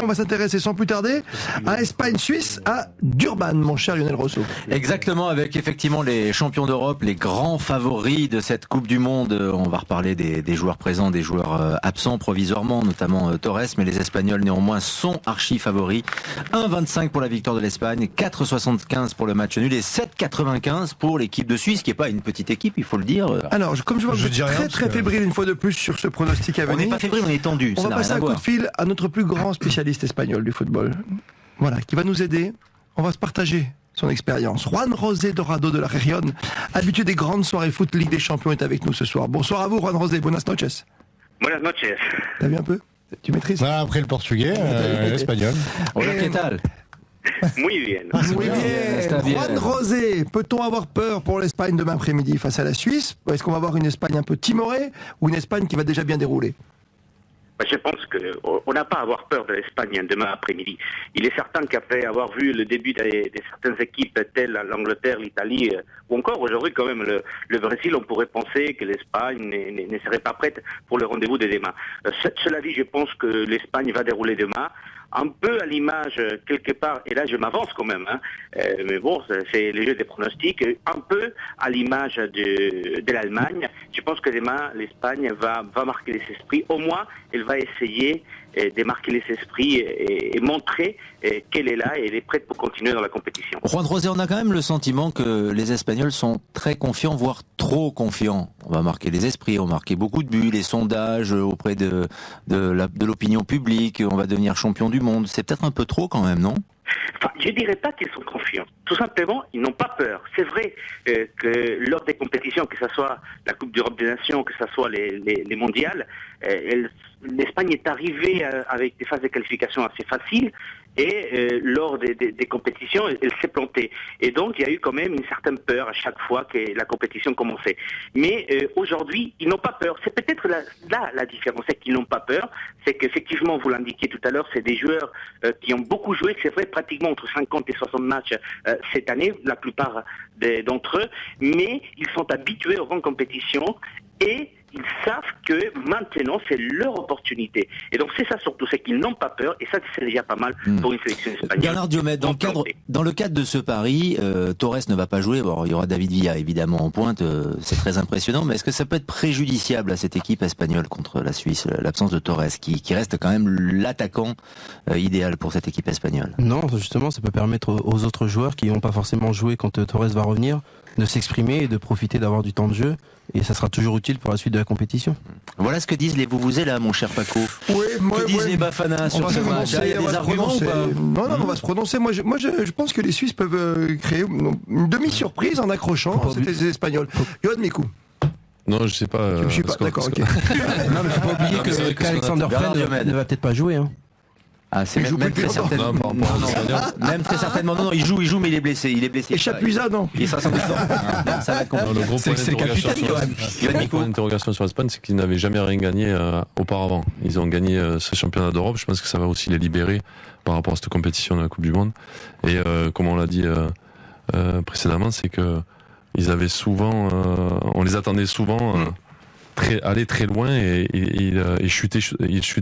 On va s'intéresser sans plus tarder à Espagne-Suisse, à Durban, mon cher Lionel Rosso. Exactement, avec effectivement les champions d'Europe, les grands favoris de cette Coupe du Monde. On va reparler des joueurs présents, des joueurs absents provisoirement, notamment Torres, mais les Espagnols néanmoins sont archi favoris. 1,25 pour la victoire de l'Espagne, 4,75 pour le match nul et 7,95 pour l'équipe de Suisse, qui n'est pas une petite équipe, il faut le dire. Alors, comme je vois que vous êtes très fébrile une fois de plus sur ce pronostic à venir. On n'est pas fébrile, on est tendu. On va passer un coup de fil à notre plus grand spécialiste espagnol du football. Voilà, qui va nous aider. On va se partager son expérience. Juan José Dorado de la Région, habitué des grandes soirées foot Ligue des Champions, est avec nous ce soir. Bonsoir à vous, Juan José. Buenas noches. Buenas noches. T'as vu un peu? Tu maîtrises? Voilà, après le portugais, l'espagnol. Hola, ¿qué tal? Muy bien. Muy bien. Juan José, peut-on avoir peur pour l'Espagne demain après-midi face à la Suisse? Est-ce qu'on va avoir une Espagne un peu timorée ou une Espagne qui va déjà bien dérouler? Je pense qu'on n'a pas à avoir peur de l'Espagne demain après-midi. Il est certain qu'après avoir vu le début de certaines équipes telles l'Angleterre, l'Italie, ou encore aujourd'hui quand même le Brésil, on pourrait penser que l'Espagne ne serait pas prête pour le rendez-vous de demain. Cela dit, je pense que l'Espagne va dérouler demain. Un peu à l'image, quelque part, et là je m'avance quand même, mais bon, c'est le jeu des pronostics, un peu à l'image de l'Allemagne. Je pense que demain, l'Espagne va marquer les esprits. Au moins, elle va essayer de marquer les esprits et montrer qu'elle est là et elle est prête pour continuer dans la compétition. Juan José, on a quand même le sentiment que les Espagnols sont très confiants, voire trop confiants. On va marquer les esprits, on va marquer beaucoup de buts, les sondages auprès de l'opinion publique, on va devenir champion du monde. C'est peut-être un peu trop quand même, non ? Enfin, je dirais pas qu'ils sont confiants. Tout simplement, ils n'ont pas peur. C'est vrai que lors des compétitions, que ce soit la Coupe d'Europe des Nations, que ce soit les mondiales, l'Espagne est arrivée avec des phases de qualification assez faciles et lors des compétitions, elle s'est plantée. Et donc, il y a eu quand même une certaine peur à chaque fois que la compétition commençait. Mais aujourd'hui, ils n'ont pas peur. C'est peut-être là la différence, c'est qu'ils n'ont pas peur. C'est qu'effectivement, vous l'indiquiez tout à l'heure, c'est des joueurs qui ont beaucoup joué. C'est vrai, pratiquement entre 50 et 60 matchs cette année, la plupart d'entre eux. Mais ils sont habitués aux grandes compétitions et ils savent que maintenant c'est leur opportunité. Et donc c'est ça surtout, c'est qu'ils n'ont pas peur et ça c'est déjà pas mal pour une sélection espagnole. Bernard Diomède, dans le cadre de ce pari, Torres ne va pas jouer. Bon, il y aura David Villa évidemment en pointe, c'est très impressionnant, mais est-ce que ça peut être préjudiciable à cette équipe espagnole contre la Suisse, l'absence de Torres, qui reste quand même l'attaquant idéal pour cette équipe espagnole? Non, justement, ça peut permettre aux autres joueurs qui n'ont pas forcément joué quand Torres va revenir de s'exprimer et de profiter d'avoir du temps de jeu, et ça sera toujours utile pour la suite de la compétition. Voilà ce que disent les Vuvuzela, mon cher Paco. Oui, que disent les Bafana sur ce match? Il y a des arguments ou pas? Non, on va se prononcer. Moi, je pense que les Suisses peuvent créer une demi-surprise en accrochant les Espagnols. Yoann Mikou. Non, je sais pas. Je ne suis pas d'accord. Ok. Non, mais faut pas oublier qu'Alexander Fred ne va peut-être pas jouer. Hein. Ah, c'est même très certainement. Même très certainement. Non, il joue, mais il est blessé. Et Chapuisat, non. Il sera sans doute. Ça va être compliqué. Le gros point d'interrogation sur l'Espagne, c'est qu'ils n'avaient jamais rien gagné auparavant. Ils ont gagné ce championnat d'Europe. Je pense que ça va aussi les libérer par rapport à cette compétition de la Coupe du Monde. Et comme on l'a dit précédemment, c'est que ils avaient souvent, on les attendait souvent. Aller très loin et chuter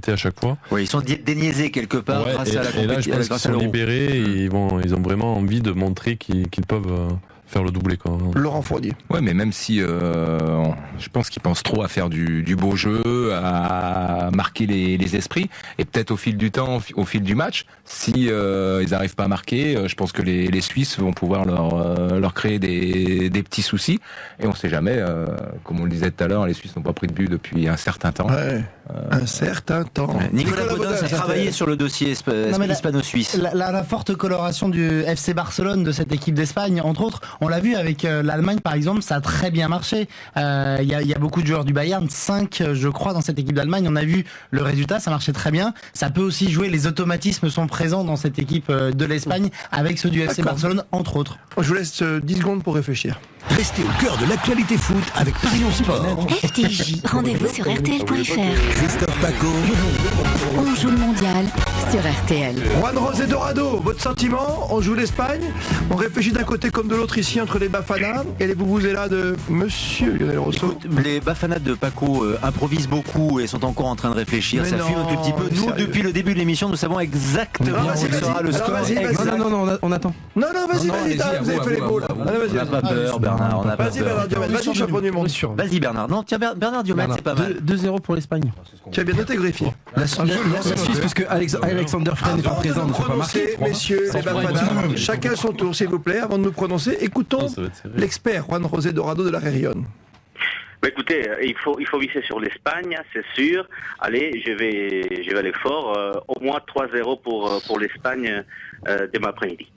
à chaque fois. Oui, ils sont déniaisés quelque part grâce à la compétition. Et là, je pense qu'ils sont libérés et ils ont vraiment envie de montrer qu'ils peuvent faire le doublé, quoi. Laurent Fournier. Ouais, mais même si je pense qu'ils pensent trop à faire du beau jeu, à marquer les esprits, et peut-être au fil du temps, au fil du match, si ils n'arrivent pas à marquer, je pense que les Suisses vont pouvoir leur créer des petits soucis. Et on ne sait jamais, comme on le disait tout à l'heure, les Suisses n'ont pas pris de but depuis un certain temps. Ouais. Un certain temps. Ouais. Nicolas Baudin a travaillé sur le dossier hispano-suisse. La forte coloration du FC Barcelone, de cette équipe d'Espagne, entre autres, on l'a vu avec l'Allemagne par exemple, ça a très bien marché. Il y a beaucoup de joueurs du Bayern, 5 je crois dans cette équipe d'Allemagne. On a vu le résultat, ça marchait très bien. Ça peut aussi jouer, les automatismes sont présents dans cette équipe de l'Espagne avec ceux du FC Barcelone entre autres. Je vous laisse 10 secondes pour réfléchir. Restez au cœur de l'actualité foot avec Parions Sport. FTJ, rendez-vous sur RTL.fr. Christophe Paco. On joue le mondial sur RTL. Juan José Dorado, votre sentiment? On joue l'Espagne, on réfléchit d'un côté comme de l'autre ici entre les Bafana et les Vuvuzela de Monsieur Lionel Rousseau. Écoute, les Bafana de Paco improvisent beaucoup et sont encore en train de réfléchir. Mais ça non, fuit un tout petit peu. Nous, sérieux. depuis le début de l'émission, nous savons exactement Vas-y, quel sera le alors, score. vas-y. exact. Non, on attend. Non, vas-y, Non, allez-y, t'as- vous avez à fait vous, les à beaux vous, là. à vous. Allez, On n'a vas-y. pas peur, Bernard. On n'a pas Vas-y, peur. Bernard Diomède, vas-y, champion du monde. Vas-y, Bernard. Non, tiens, Bernard Diomède, c'est pas mal. 2-0 pour l'Espagne. Tu as bien noté, Greffier. La Suisse, parce que Alexander Fren n'est pas présent, ne peut pas marquer. Prononcez, messieurs, les Bafana, chacun son tour, s'il vous plaît, avant de nous prononcer. Écoutons Ça va être serré. l'expert Juan José Dorado de la Réunion. Bah, écoutez, il faut viser sur l'Espagne, c'est sûr. Allez, je vais aller fort. Au moins 3-0 pour l'Espagne demain après-midi.